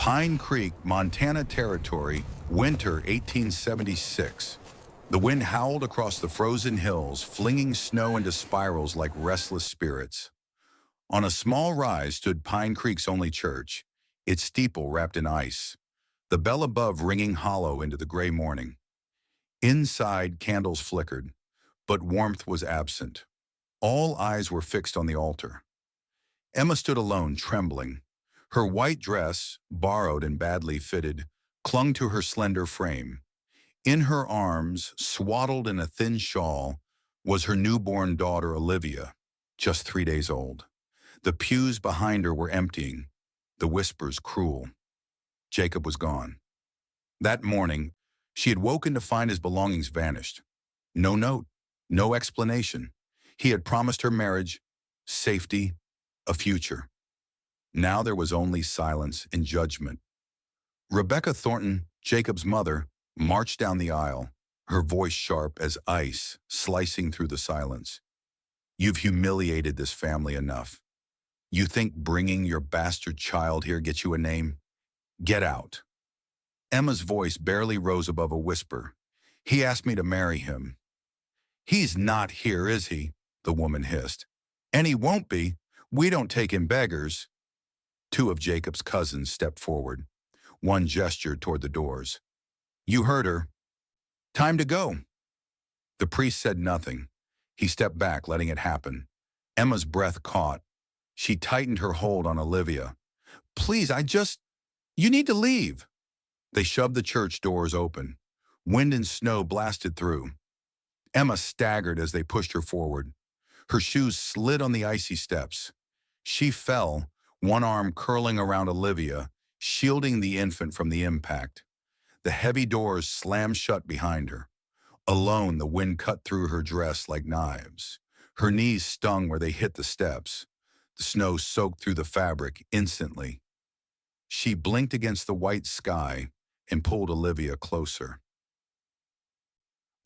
Pine Creek, Montana Territory, winter 1876. The wind howled across the frozen hills, flinging snow into spirals like restless spirits. On a small rise stood Pine Creek's only church, its steeple wrapped in ice, the bell above ringing hollow into the gray morning. Inside, candles flickered, but warmth was absent. All eyes were fixed on the altar. Emma stood alone, trembling. Her white dress, borrowed and badly fitted, clung to her slender frame. In her arms, swaddled in a thin shawl, was her newborn daughter Olivia, just 3 days old. The pews behind her were emptying, the whispers cruel. Jacob was gone. That morning, she had woken to find his belongings vanished. No note, no explanation. He had promised her marriage, safety, a future. Now there was only silence and judgment. Rebecca Thornton, Jacob's mother, marched down the aisle, her voice sharp as ice, slicing through the silence. "You've humiliated this family enough. You think bringing your bastard child here gets you a name? Get out." Emma's voice barely rose above a whisper. "He asked me to marry him." "He's not here, is he?" the woman hissed. "And he won't be. We don't take in beggars." Two of Jacob's cousins stepped forward. One gestured toward the doors. "You heard her. Time to go." The priest said nothing. He stepped back, letting it happen. Emma's breath caught. She tightened her hold on Olivia. "Please, you need to leave." They shoved the church doors open. Wind and snow blasted through. Emma staggered as they pushed her forward. Her shoes slid on the icy steps. She fell, one arm curling around Olivia, shielding the infant from the impact. The heavy doors slammed shut behind her. Alone, the wind cut through her dress like knives. Her knees stung where they hit the steps. The snow soaked through the fabric instantly. She blinked against the white sky and pulled Olivia closer.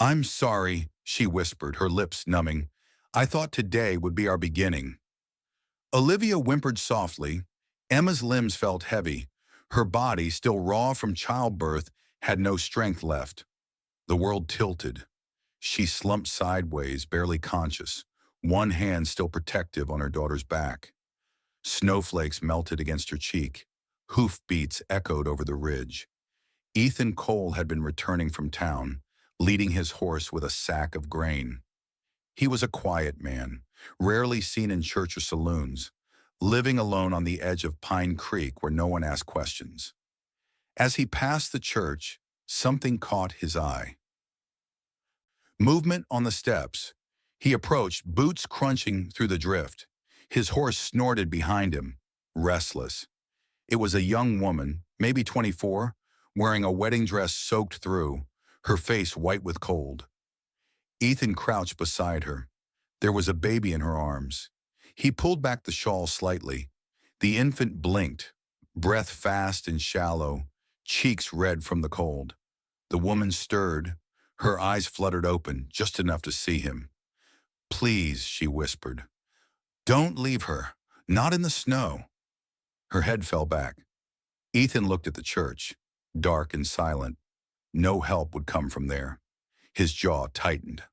"I'm sorry," she whispered, her lips numbing. "I thought today would be our beginning." Olivia whimpered softly. Emma's limbs felt heavy. Her body, still raw from childbirth, had no strength left. The world tilted. She slumped sideways, barely conscious, one hand still protective on her daughter's back. Snowflakes melted against her cheek. Hoofbeats echoed over the ridge. Ethan Cole had been returning from town, leading his horse with a sack of grain. He was a quiet man, rarely seen in church or saloons, living alone on the edge of Pine Creek where no one asked questions. As he passed the church, something caught his eye. Movement on the steps. He approached, boots crunching through the drift. His horse snorted behind him, restless. It was a young woman, maybe 24, wearing a wedding dress soaked through, her face white with cold. Ethan crouched beside her. There was a baby in her arms. He pulled back the shawl slightly. The infant blinked, breath fast and shallow, cheeks red from the cold. The woman stirred. Her eyes fluttered open, just enough to see him. "Please," she whispered. "Don't leave her. Not in the snow." Her head fell back. Ethan looked at the church, dark and silent. No help would come from there. His jaw tightened.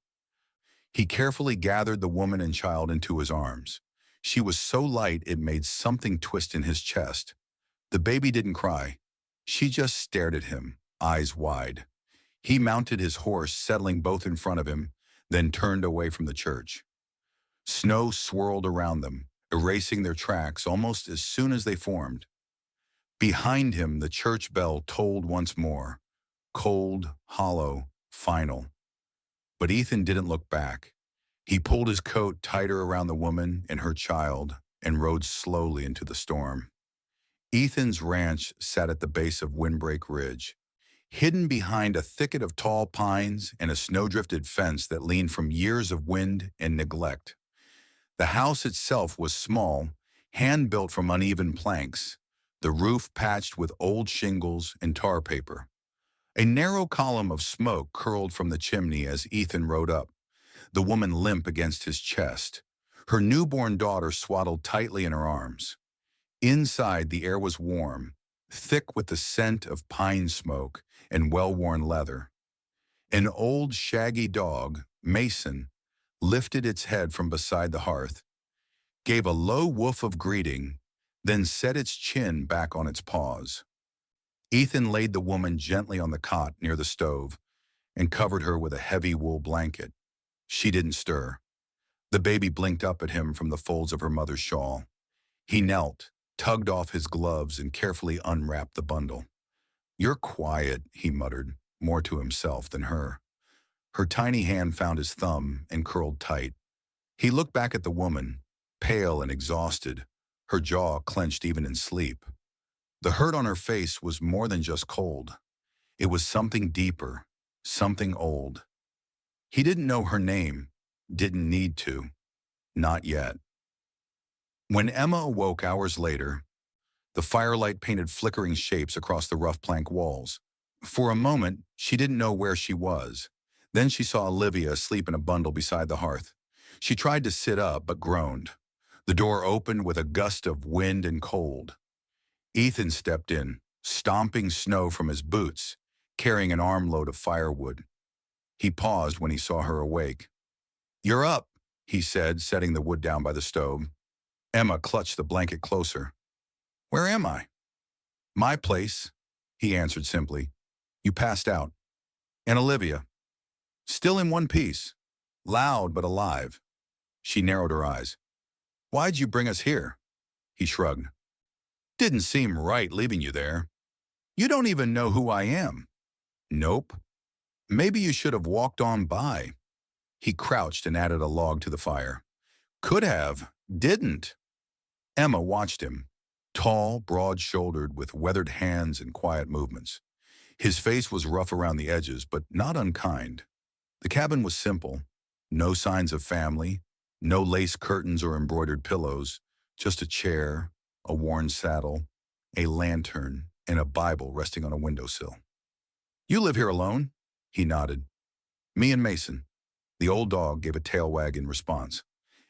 He carefully gathered the woman and child into his arms. She was so light it made something twist in his chest. The baby didn't cry. She just stared at him, eyes wide. He mounted his horse, settling both in front of him, then turned away from the church. Snow swirled around them, erasing their tracks almost as soon as they formed. Behind him, the church bell tolled once more, cold, hollow, final. But Ethan didn't look back. He pulled his coat tighter around the woman and her child and rode slowly into the storm. Ethan's ranch sat at the base of Windbreak Ridge, hidden behind a thicket of tall pines and a snow-drifted fence that leaned from years of wind and neglect. The house itself was small, hand-built from uneven planks, the roof patched with old shingles and tar paper. A narrow column of smoke curled from the chimney as Ethan rode up, the woman limp against his chest, her newborn daughter swaddled tightly in her arms. Inside, the air was warm, thick with the scent of pine smoke and well-worn leather. An old shaggy dog, Mason, lifted its head from beside the hearth, gave a low woof of greeting, then set its chin back on its paws. Ethan laid the woman gently on the cot near the stove and covered her with a heavy wool blanket. She didn't stir. The baby blinked up at him from the folds of her mother's shawl. He knelt, tugged off his gloves, and carefully unwrapped the bundle. "You're quiet," he muttered, more to himself than her. Her tiny hand found his thumb and curled tight. He looked back at the woman, pale and exhausted, her jaw clenched even in sleep. The hurt on her face was more than just cold. It was something deeper, something old. He didn't know her name, didn't need to, not yet. When Emma awoke hours later, the firelight painted flickering shapes across the rough plank walls. For a moment, she didn't know where she was. Then she saw Olivia asleep in a bundle beside the hearth. She tried to sit up, but groaned. The door opened with a gust of wind and cold. Ethan stepped in, stomping snow from his boots, carrying an armload of firewood. He paused when he saw her awake. "You're up," he said, setting the wood down by the stove. Emma clutched the blanket closer. "Where am I?" "My place," he answered simply. "You passed out." "And Olivia?" "Still in one piece. Loud but alive." She narrowed her eyes. "Why'd you bring us here?" He shrugged. "Didn't seem right leaving you there. You don't even know who I am." "Nope." "Maybe you should have walked on by." He crouched and added a log to the fire. "Could have. Didn't." Emma watched him, tall, broad-shouldered, with weathered hands and quiet movements. His face was rough around the edges, but not unkind. The cabin was simple. No signs of family, no lace curtains or embroidered pillows, just a chair, a worn saddle, a lantern, and a Bible resting on a windowsill. "You live here alone?" He nodded. "Me and Mason." The old dog gave a tail wag in response.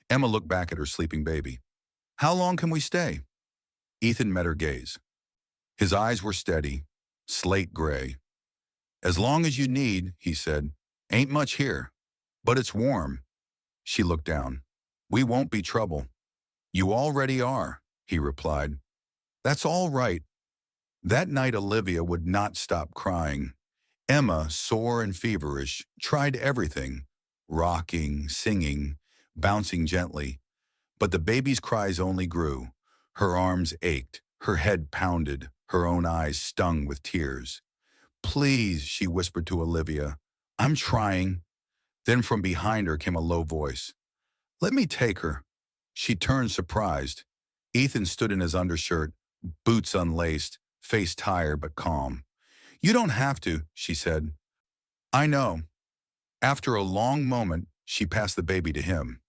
Emma looked back at her sleeping baby. "How long can we stay?" Ethan met her gaze. His eyes were steady, slate gray. "As long as you need," he said. "Ain't much here, but it's warm." She looked down. "We won't be trouble." "You already are," he replied. "That's all right." That night Olivia would not stop crying. Emma, sore and feverish, tried everything, rocking, singing, bouncing gently. But the baby's cries only grew. Her arms ached, her head pounded, her own eyes stung with tears. "Please," she whispered to Olivia. "I'm trying." Then from behind her came a low voice. "Let me take her." She turned surprised. Ethan stood in his undershirt, boots unlaced, face tired but calm. "You don't have to," she said. "I know." After a long moment, she passed the baby to him.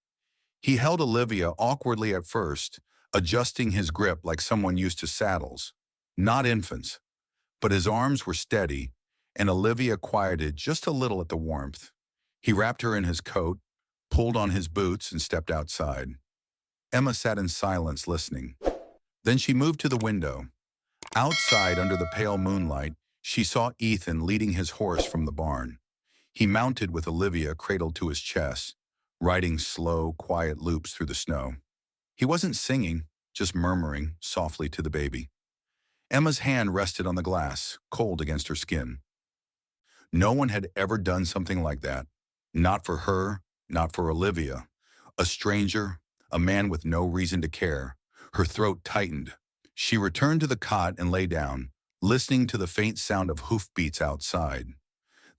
He held Olivia awkwardly at first, adjusting his grip like someone used to saddles. Not infants. But his arms were steady, and Olivia quieted just a little at the warmth. He wrapped her in his coat, pulled on his boots, and stepped outside. Emma sat in silence, listening. Then she moved to the window. Outside, under the pale moonlight, she saw Ethan leading his horse from the barn. He mounted with Olivia cradled to his chest, riding slow, quiet loops through the snow. He wasn't singing, just murmuring softly to the baby. Emma's hand rested on the glass, cold against her skin. No one had ever done something like that. Not for her, not for Olivia. A stranger, a man with no reason to care. Her throat tightened. She returned to the cot and lay down, listening to the faint sound of hoofbeats outside.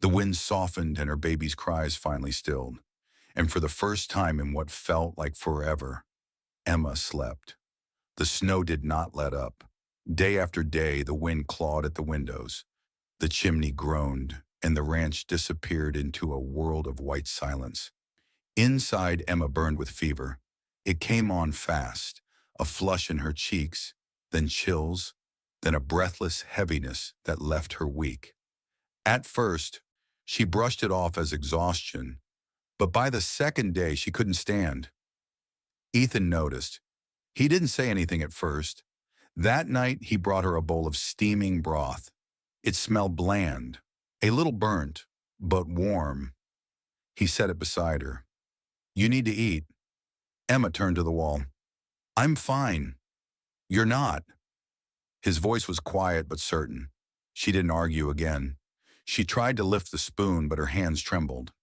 The wind softened and her baby's cries finally stilled. And for the first time in what felt like forever, Emma slept. The snow did not let up. Day after day, the wind clawed at the windows. The chimney groaned, and the ranch disappeared into a world of white silence. Inside, Emma burned with fever. It came on fast, a flush in her cheeks, then chills, then a breathless heaviness that left her weak. At first, she brushed it off as exhaustion, but by the second day she couldn't stand. Ethan noticed. He didn't say anything at first. That night, he brought her a bowl of steaming broth. It smelled bland, a little burnt, but warm. He set it beside her. You need to eat. Emma turned to the wall. I'm fine. You're not. His voice was quiet but certain. She didn't argue again. She tried to lift the spoon, but her hands trembled.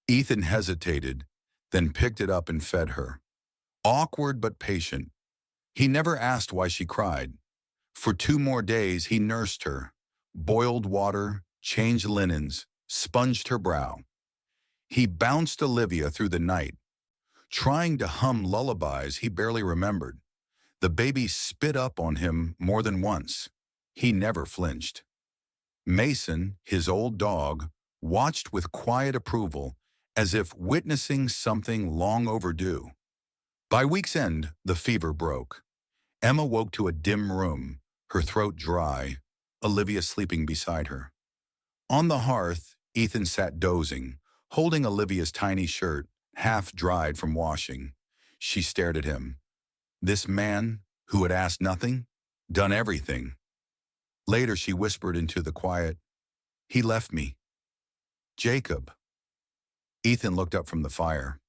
Ethan hesitated, then picked it up and fed her. Awkward but patient. He never asked why she cried. For 2 more days, he nursed her, boiled water, changed linens, sponged her brow. He bounced Olivia through the night, trying to hum lullabies he barely remembered. The baby spit up on him more than once. He never flinched. Mason, his old dog, watched with quiet approval, as if witnessing something long overdue. By week's end, the fever broke. Emma woke to a dim room, her throat dry, Olivia sleeping beside her. On the hearth, Ethan sat dozing, holding Olivia's tiny shirt, half dried from washing. She stared at him. This man, who had asked nothing, done everything. Later, she whispered into the quiet, he left me. Jacob. Ethan looked up from the fire.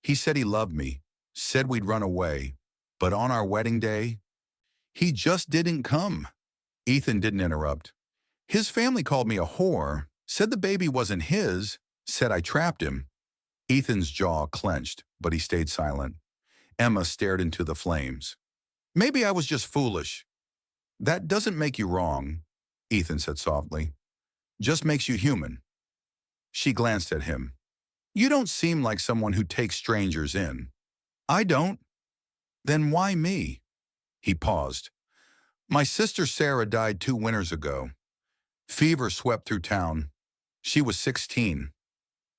He said he loved me, said we'd run away, but on our wedding day, he just didn't come. Ethan didn't interrupt. His family called me a whore, said the baby wasn't his, said I trapped him. Ethan's jaw clenched, but he stayed silent. Emma stared into the flames. Maybe I was just foolish. That doesn't make you wrong, Ethan said softly. Just makes you human. She glanced at him. You don't seem like someone who takes strangers in. I don't. Then why me? He paused. My sister Sarah died 2 winters ago. Fever swept through town. She was 16.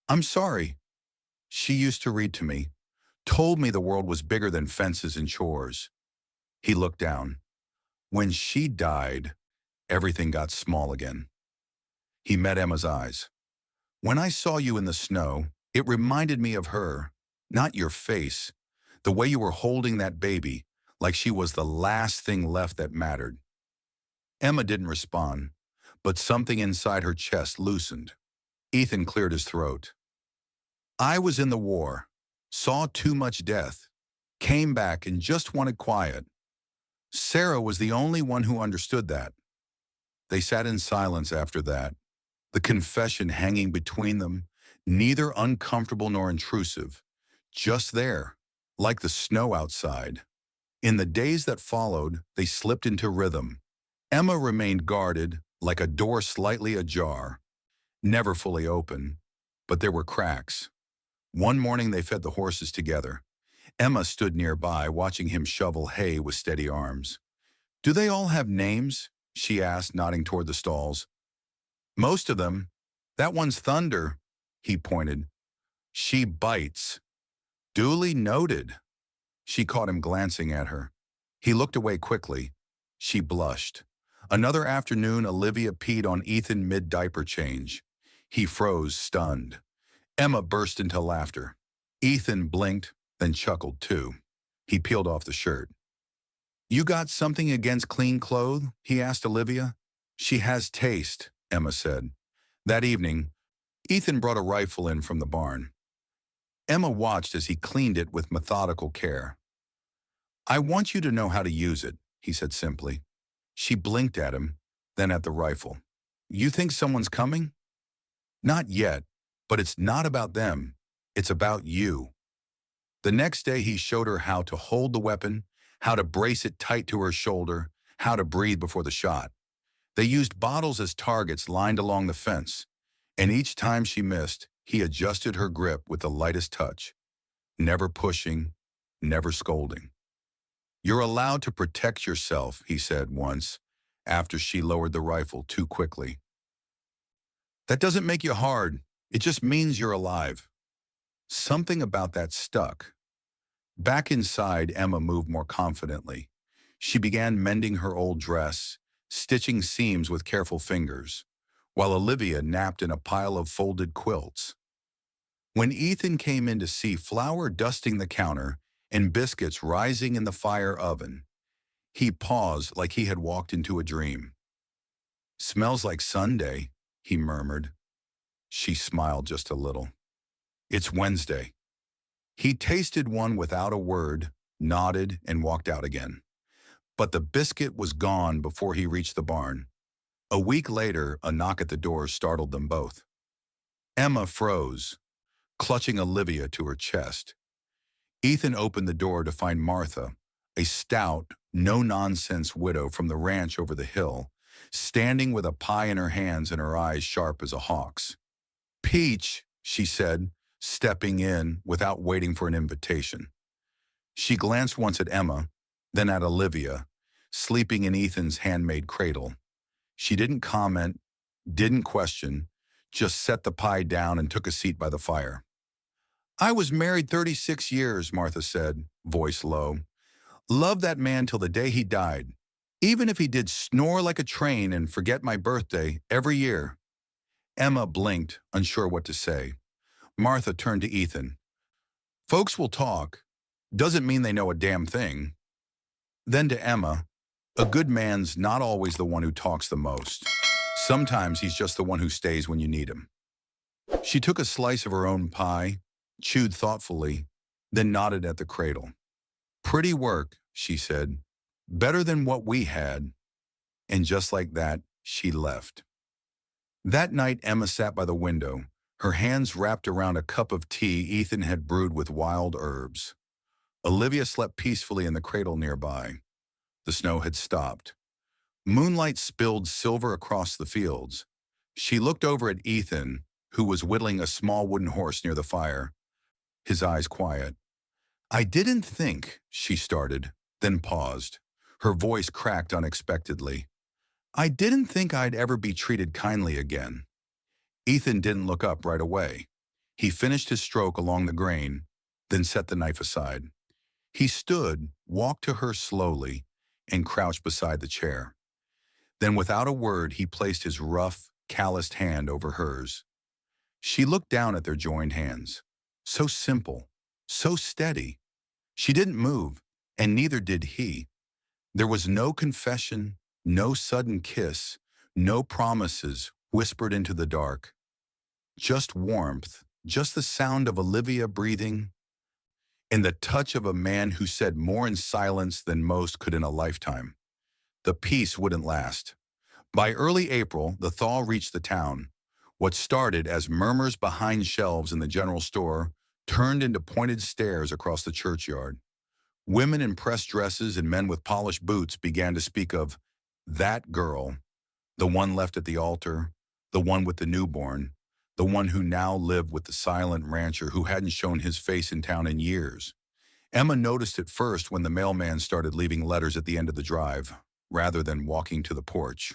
I'm sorry. She used to read to me, told me the world was bigger than fences and chores. He looked down. When she died, everything got small again. He met Emma's eyes. When I saw you in the snow, it reminded me of her, not your face, the way you were holding that baby, like she was the last thing left that mattered. Emma didn't respond, but something inside her chest loosened. Ethan cleared his throat. I was in the war, saw too much death, came back and just wanted quiet. Sarah was the only one who understood that. They sat in silence after that, the confession hanging between them, neither uncomfortable nor intrusive, just there, like the snow outside. In the days that followed, they slipped into rhythm. Emma remained guarded, like a door slightly ajar, never fully open, but there were cracks. One morning they fed the horses together. Emma stood nearby, watching him shovel hay with steady arms. Do they all have names? She asked, nodding toward the stalls. Most of them. That one's Thunder, he pointed. She bites. Duly noted. She caught him glancing at her. He looked away quickly. She blushed. Another afternoon, Olivia peed on Ethan mid-diaper change. He froze, stunned. Emma burst into laughter. Ethan blinked, then chuckled too. He peeled off the shirt. You got something against clean clothes? He asked Olivia. She has taste, Emma said. That evening, Ethan brought a rifle in from the barn. Emma watched as he cleaned it with methodical care. I want you to know how to use it, he said simply. She blinked at him, then at the rifle. You think someone's coming? Not yet, but it's not about them. It's about you. The next day he showed her how to hold the weapon, how to brace it tight to her shoulder, how to breathe before the shot. They used bottles as targets lined along the fence, and each time she missed, he adjusted her grip with the lightest touch, never pushing, never scolding. You're allowed to protect yourself, he said once, after she lowered the rifle too quickly. That doesn't make you hard. It just means you're alive. Something about that stuck. Back inside, Emma moved more confidently. She began mending her old dress, stitching seams with careful fingers, while Olivia napped in a pile of folded quilts. When Ethan came in to see flour dusting the counter and biscuits rising in the fire oven, He paused like he had walked into a dream. Smells like Sunday, he murmured. She smiled just a little. It's Wednesday. He tasted one without a word, nodded, and walked out again. But the biscuit was gone before he reached the barn. A week later, a knock at the door startled them both. Emma froze, clutching Olivia to her chest. Ethan opened the door to find Martha, a stout, no-nonsense widow from the ranch over the hill, standing with a pie in her hands and her eyes sharp as a hawk's. "Peach," she said, stepping in without waiting for an invitation. She glanced once at Emma, then at Olivia, sleeping in Ethan's handmade cradle. She didn't comment, didn't question, just set the pie down and took a seat by the fire. "I was married 36 years, Martha said, voice low. Loved that man till the day he died, even if he did snore like a train and forget my birthday every year." Emma blinked, unsure what to say. Martha turned to Ethan. "Folks will talk. Doesn't mean they know a damn thing." Then to Emma, "A good man's not always the one who talks the most. Sometimes he's just the one who stays when you need him." She took a slice of her own pie, chewed thoughtfully, then nodded at the cradle. "Pretty work," she said. "Better than what we had." And just like that, she left. That night, Emma sat by the window, her hands wrapped around a cup of tea Ethan had brewed with wild herbs. Olivia slept peacefully in the cradle nearby. The snow had stopped. Moonlight spilled silver across the fields. She looked over at Ethan, who was whittling a small wooden horse near the fire, his eyes quiet. "I didn't think," she started, then paused. Her voice cracked unexpectedly. "I didn't think I'd ever be treated kindly again." Ethan didn't look up right away. He finished his stroke along the grain, then set the knife aside. He stood, walked to her slowly, and crouched beside the chair. Then without a word, he placed his rough, calloused hand over hers. She looked down at their joined hands. So simple, so steady. She didn't move, and neither did he. There was no confession, no sudden kiss, no promises whispered into the dark. Just warmth, just the sound of Olivia breathing, and the touch of a man who said more in silence than most could in a lifetime. The peace wouldn't last. By early April, the thaw reached the town. What started as murmurs behind shelves in the general store turned into pointed stares across the churchyard. Women in pressed dresses and men with polished boots began to speak of that girl, the one left at the altar, the one with the newborn, the one who now lived with the silent rancher who hadn't shown his face in town in years. Emma noticed it first when the mailman started leaving letters at the end of the drive, rather than walking to the porch.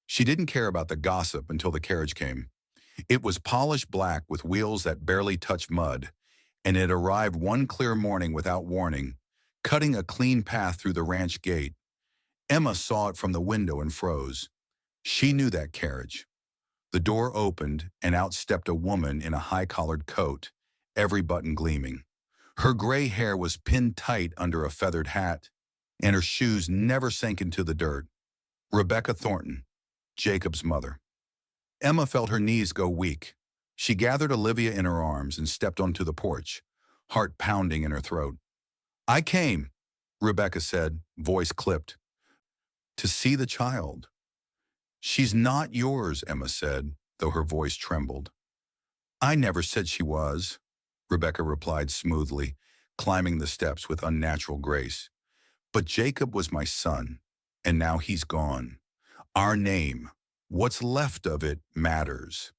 She didn't care about the gossip until the carriage came. It was polished black with wheels that barely touched mud, and it arrived one clear morning without warning, cutting a clean path through the ranch gate. Emma saw it from the window and froze. She knew that carriage. The door opened, and out stepped a woman in a high-collared coat, every button gleaming. Her gray hair was pinned tight under a feathered hat, and her shoes never sank into the dirt. Rebecca Thornton, Jacob's mother. Emma felt her knees go weak. She gathered Olivia in her arms and stepped onto the porch, heart pounding in her throat. "I came," Rebecca said, voice clipped, "to see the child." "She's not yours," Emma said, though her voice trembled. "I never said she was," Rebecca replied smoothly, climbing the steps with unnatural grace. "But Jacob was my son, and now he's gone. Our name, what's left of it, matters.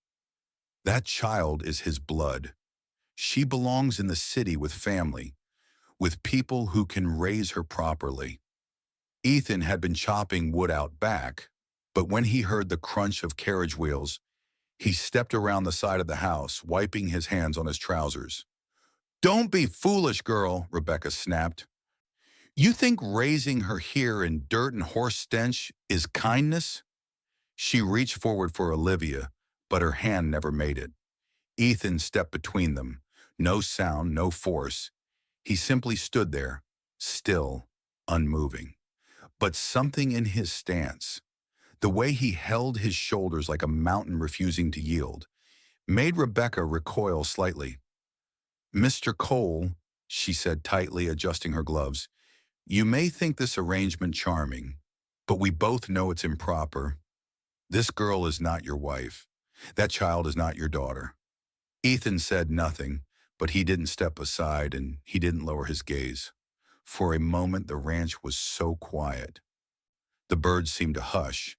That child is his blood. She belongs in the city with family, with people who can raise her properly." Ethan had been chopping wood out back, but when he heard the crunch of carriage wheels, he stepped around the side of the house, wiping his hands on his trousers. "Don't be foolish, girl," Rebecca snapped. "You think raising her here in dirt and horse stench is kindness?" She reached forward for Olivia, but her hand never made it. Ethan stepped between them. No sound, no force. He simply stood there, still, unmoving. But something in his stance, the way he held his shoulders like a mountain refusing to yield, made Rebecca recoil slightly. "Mr. Cole," she said tightly, adjusting her gloves, "you may think this arrangement charming, but we both know it's improper. This girl is not your wife. That child is not your daughter." Ethan said nothing, but he didn't step aside and he didn't lower his gaze. For a moment, the ranch was so quiet. The birds seemed to hush.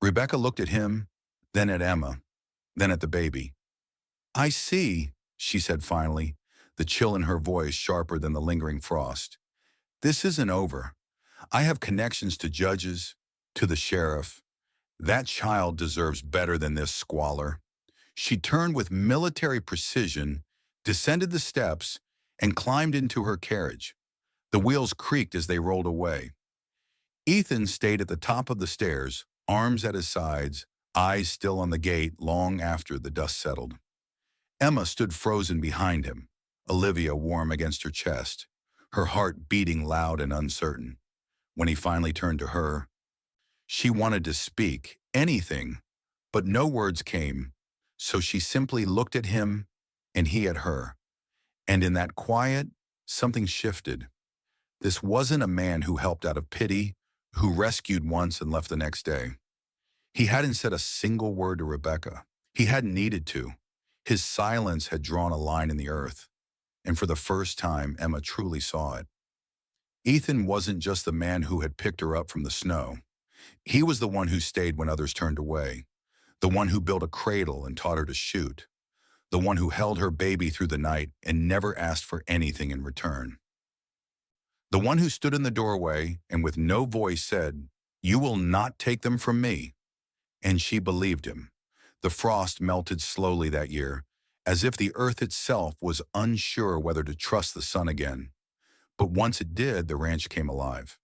Rebecca looked at him, then at Emma, then at the baby. "I see," she said finally, the chill in her voice sharper than the lingering frost. "This isn't over. I have connections to judges, to the sheriff. That child deserves better than this squalor." She turned with military precision, descended the steps, and climbed into her carriage. The wheels creaked as they rolled away. Ethan stayed at the top of the stairs, arms at his sides, eyes still on the gate long after the dust settled. Emma stood frozen behind him, Olivia warm against her chest, her heart beating loud and uncertain. When he finally turned to her, she wanted to speak, anything, but no words came, so she simply looked at him and he at her. And in that quiet, something shifted. This wasn't a man who helped out of pity, who rescued once and left the next day. He hadn't said a single word to Rebecca. He hadn't needed to. His silence had drawn a line in the earth, and for the first time, Emma truly saw it. Ethan wasn't just the man who had picked her up from the snow. He was the one who stayed when others turned away, the one who built a cradle and taught her to shoot, the one who held her baby through the night and never asked for anything in return. The one who stood in the doorway and with no voice said, "You will not take them from me." And she believed him. The frost melted slowly that year, as if the earth itself was unsure whether to trust the sun again. But once it did, the ranch came alive.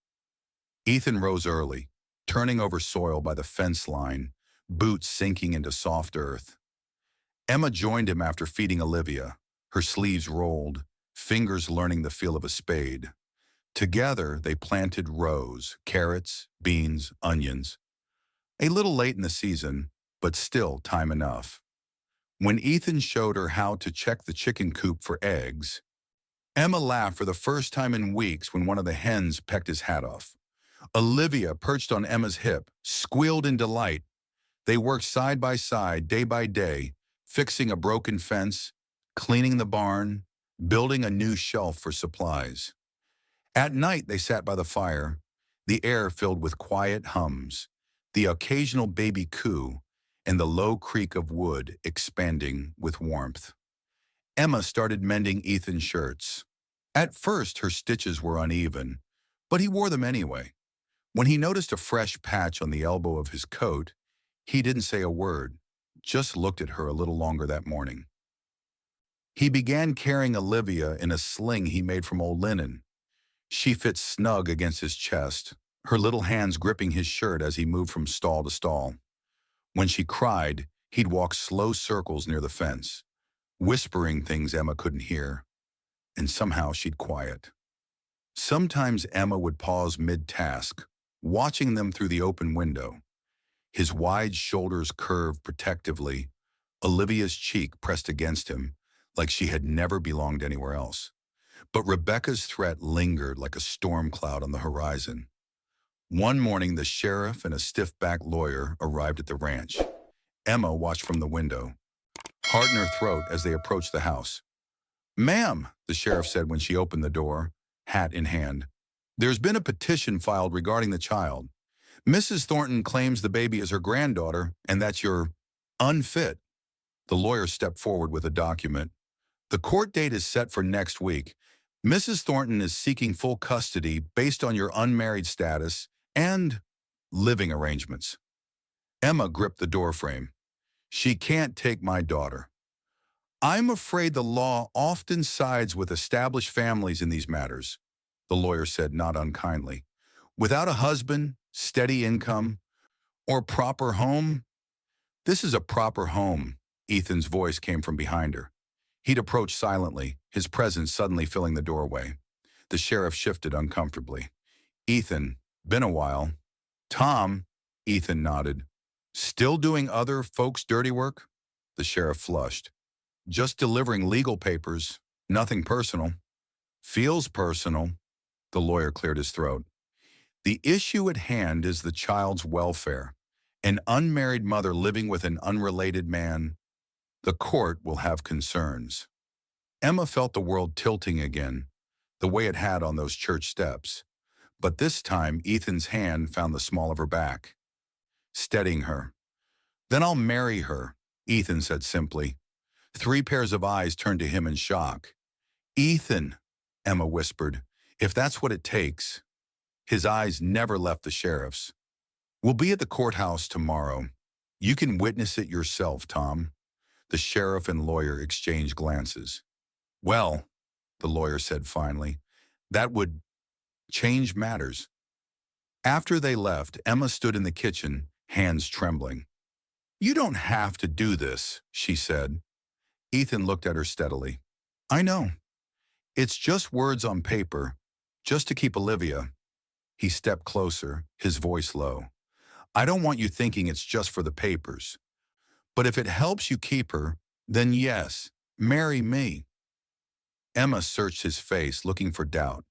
Ethan rose early, turning over soil by the fence line, boots sinking into soft earth. Emma joined him after feeding Olivia, her sleeves rolled, fingers learning the feel of a spade. Together, they planted rows, carrots, beans, onions. A little late in the season, but still time enough. When Ethan showed her how to check the chicken coop for eggs, Emma laughed for the first time in weeks when one of the hens pecked his hat off. Olivia, perched on Emma's hip, squealed in delight. They worked side by side, day by day, fixing a broken fence, cleaning the barn, building a new shelf for supplies. At night, they sat by the fire, the air filled with quiet hums, the occasional baby coo, and the low creak of wood expanding with warmth. Emma started mending Ethan's shirts. At first, her stitches were uneven, but he wore them anyway. When he noticed a fresh patch on the elbow of his coat, he didn't say a word, just looked at her a little longer that morning. He began carrying Olivia in a sling he made from old linen. She fit snug against his chest, her little hands gripping his shirt as he moved from stall to stall. When she cried, he'd walk slow circles near the fence, whispering things Emma couldn't hear, and somehow she'd quiet. Sometimes Emma would pause mid-task, watching them through the open window. His wide shoulders curved protectively, Olivia's cheek pressed against him, like she had never belonged anywhere else. But Rebecca's threat lingered like a storm cloud on the horizon. One morning, the sheriff and a stiff-backed lawyer arrived at the ranch. Emma watched from the window, heart in her throat as they approached the house. "Ma'am," the sheriff said when she opened the door, hat in hand, "there's been a petition filed regarding the child. Mrs. Thornton claims the baby is her granddaughter and that you're unfit." The lawyer stepped forward with a document. "The court date is set for next week. Mrs. Thornton is seeking full custody based on your unmarried status and living arrangements." Emma gripped the doorframe. "She can't take my daughter." "I'm afraid the law often sides with established families in these matters," the lawyer said not unkindly. "Without a husband, steady income, or proper home." "This is a proper home," Ethan's voice came from behind her. He'd approached silently, his presence suddenly filling the doorway. The sheriff shifted uncomfortably. Ethan, been a while. Tom, Ethan nodded. Still doing other folks' dirty work? The sheriff flushed. Just delivering legal papers, nothing personal. Feels personal. The lawyer cleared his throat. The issue at hand is the child's welfare. An unmarried mother living with an unrelated man. The court will have concerns. Emma felt the world tilting again, the way it had on those church steps. But this time, Ethan's hand found the small of her back, steadying her. Then I'll marry her, Ethan said simply. 3 pairs of eyes turned to him in shock. Ethan, Emma whispered, if that's what it takes. His eyes never left the sheriff's. We'll be at the courthouse tomorrow. You can witness it yourself, Tom. The sheriff and lawyer exchanged glances. Well, the lawyer said finally, that would change matters. After they left, Emma stood in the kitchen, hands trembling. You don't have to do this, she said. Ethan looked at her steadily. I know. It's just words on paper, just to keep Olivia. He stepped closer, his voice low. I don't want you thinking it's just for the papers. But if it helps you keep her, then yes, marry me. Emma searched his face, looking for doubt,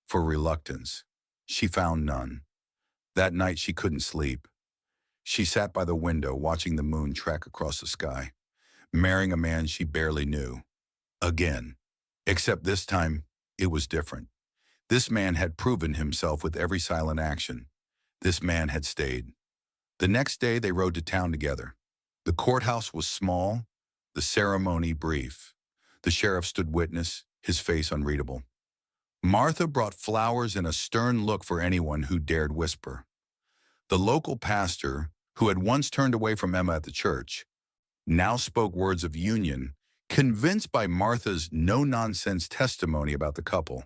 for reluctance. She found none. That night she couldn't sleep. She sat by the window, watching the moon track across the sky, marrying a man she barely knew. Again. Except this time, it was different. This man had proven himself with every silent action. This man had stayed. The next day, they rode to town together. The courthouse was small, the ceremony brief. The sheriff stood witness, his face unreadable. Martha brought flowers and a stern look for anyone who dared whisper. The local pastor, who had once turned away from Emma at the church, now spoke words of union, convinced by Martha's no-nonsense testimony about the couple.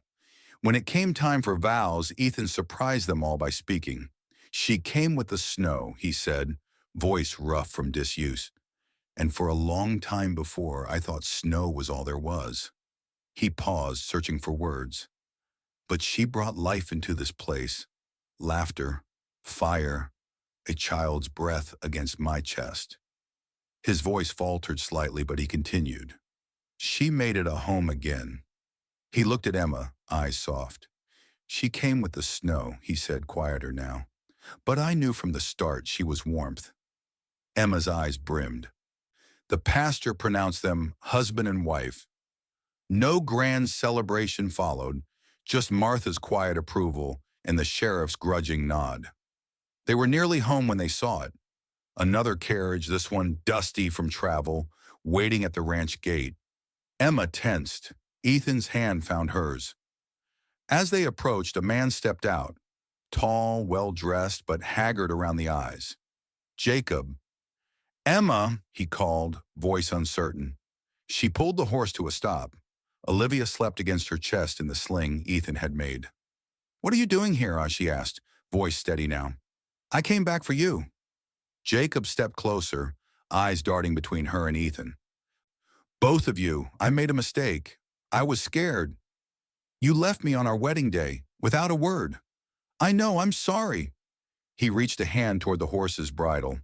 When it came time for vows, Ethan surprised them all by speaking. She came with the snow, he said, voice rough from disuse. And for a long time before, I thought snow was all there was. He paused, searching for words. But she brought life into this place. Laughter, fire, a child's breath against my chest. His voice faltered slightly, but he continued. She made it a home again. He looked at Emma, eyes soft. She came with the snow, he said, quieter now. But I knew from the start she was warmth. Emma's eyes brimmed. The pastor pronounced them husband and wife. No grand celebration followed, just Martha's quiet approval and the sheriff's grudging nod. They were nearly home when they saw it. Another carriage, this one dusty from travel, waiting at the ranch gate. Emma tensed. Ethan's hand found hers. As they approached, a man stepped out, tall, well-dressed, but haggard around the eyes. Jacob. Emma, he called, voice uncertain. She pulled the horse to a stop. Olivia slept against her chest in the sling Ethan had made. What are you doing here? She asked, voice steady now. I came back for you. Jacob stepped closer, eyes darting between her and Ethan. Both of you, I made a mistake. I was scared. You left me on our wedding day, without a word. I know, I'm sorry. He reached a hand toward the horse's bridle.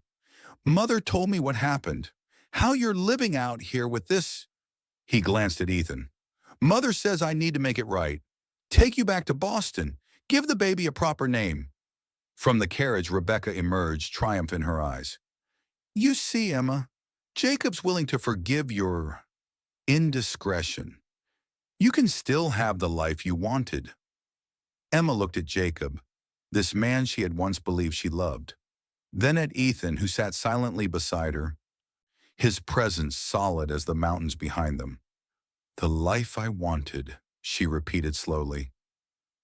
Mother told me what happened. How you're living out here with this. He glanced at Ethan. Mother says I need to make it right. Take you back to Boston. Give the baby a proper name. From the carriage, Rebecca emerged, triumph in her eyes. You see, Emma, Jacob's willing to forgive your indiscretion. You can still have the life you wanted. Emma looked at Jacob, this man she had once believed she loved. Then at Ethan, who sat silently beside her, his presence solid as the mountains behind them. The life I wanted, she repeated slowly.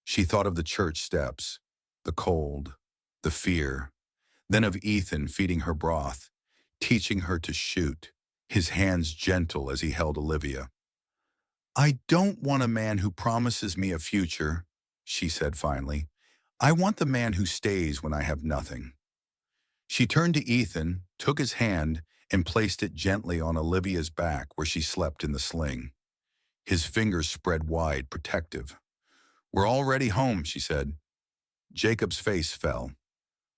She thought of the church steps, the cold, the fear, then of Ethan feeding her broth, teaching her to shoot, his hands gentle as he held Olivia. I don't want a man who promises me a future, she said finally. I want the man who stays when I have nothing. She turned to Ethan, took his hand, and placed it gently on Olivia's back where she slept in the sling. His fingers spread wide, protective. We're already home, she said. Jacob's face fell.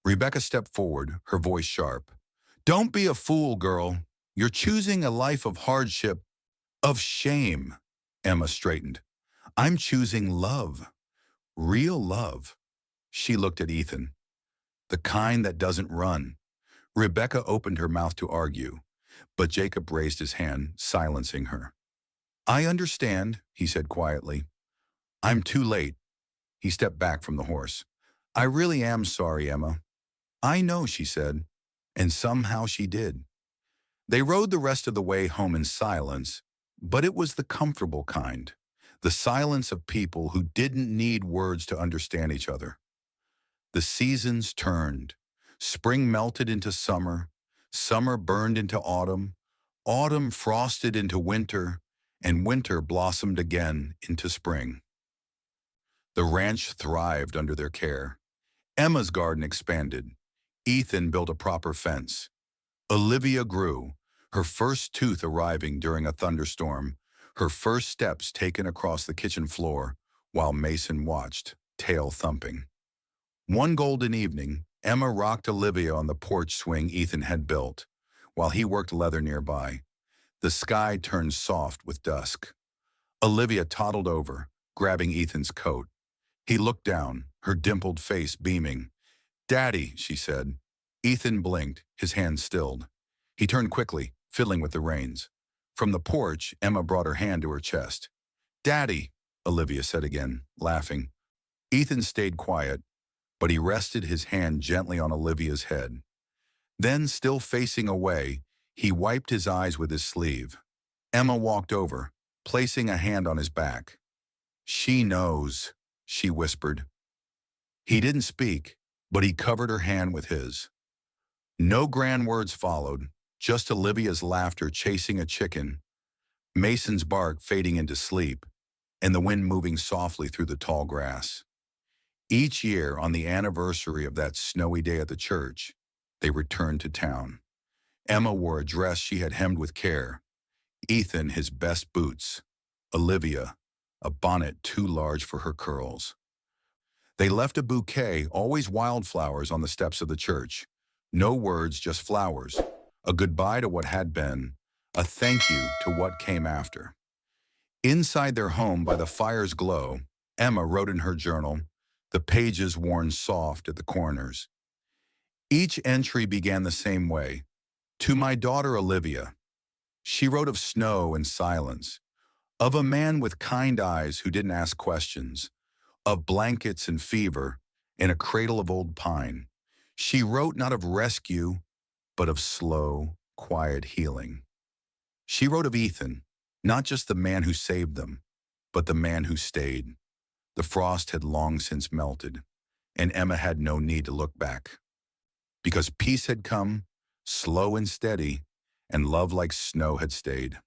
Rebecca stepped forward, her voice sharp. Don't be a fool, girl. You're choosing a life of hardship, of shame. Emma straightened. I'm choosing love. Real love. She looked at Ethan. The kind that doesn't run. Rebecca opened her mouth to argue, but Jacob raised his hand, silencing her. I understand, he said quietly. I'm too late. He stepped back from the horse. I really am sorry, Emma. I know, she said, and somehow she did. They rode the rest of the way home in silence, but it was the comfortable kind, the silence of people who didn't need words to understand each other. The seasons turned. Spring melted into summer, summer burned into autumn, autumn frosted into winter, and winter blossomed again into spring. The ranch thrived under their care. Emma's garden expanded. Ethan built a proper fence. Olivia grew, her first tooth arriving during a thunderstorm, her first steps taken across the kitchen floor, while Mason watched, tail thumping. One golden evening, Emma rocked Olivia on the porch swing Ethan had built, while he worked leather nearby. The sky turned soft with dusk. Olivia toddled over, grabbing Ethan's coat. He looked down, her dimpled face beaming. Daddy, she said. Ethan blinked, his hand stilled. He turned quickly, fiddling with the reins. From the porch, Emma brought her hand to her chest. Daddy, Olivia said again, laughing. Ethan stayed quiet, but he rested his hand gently on Olivia's head. Then, still facing away, he wiped his eyes with his sleeve. Emma walked over, placing a hand on his back. She knows, she whispered. He didn't speak, but he covered her hand with his. No grand words followed, just Olivia's laughter chasing a chicken, Mason's bark fading into sleep, and the wind moving softly through the tall grass. Each year, on the anniversary of that snowy day at the church, they returned to town. Emma wore a dress she had hemmed with care, Ethan his best boots, Olivia a bonnet too large for her curls. They left a bouquet, always wildflowers, on the steps of the church. No words, just flowers. A goodbye to what had been, a thank you to what came after. Inside their home, by the fire's glow, Emma wrote in her journal, the pages worn soft at the corners. Each entry began the same way. To my daughter Olivia. She wrote of snow and silence, of a man with kind eyes who didn't ask questions, of blankets and fever in a cradle of old pine. She wrote not of rescue, but of slow, quiet healing. She wrote of Ethan, not just the man who saved them, but the man who stayed. The frost had long since melted, and Emma had no need to look back. Because peace had come, slow and steady, and love like snow had stayed.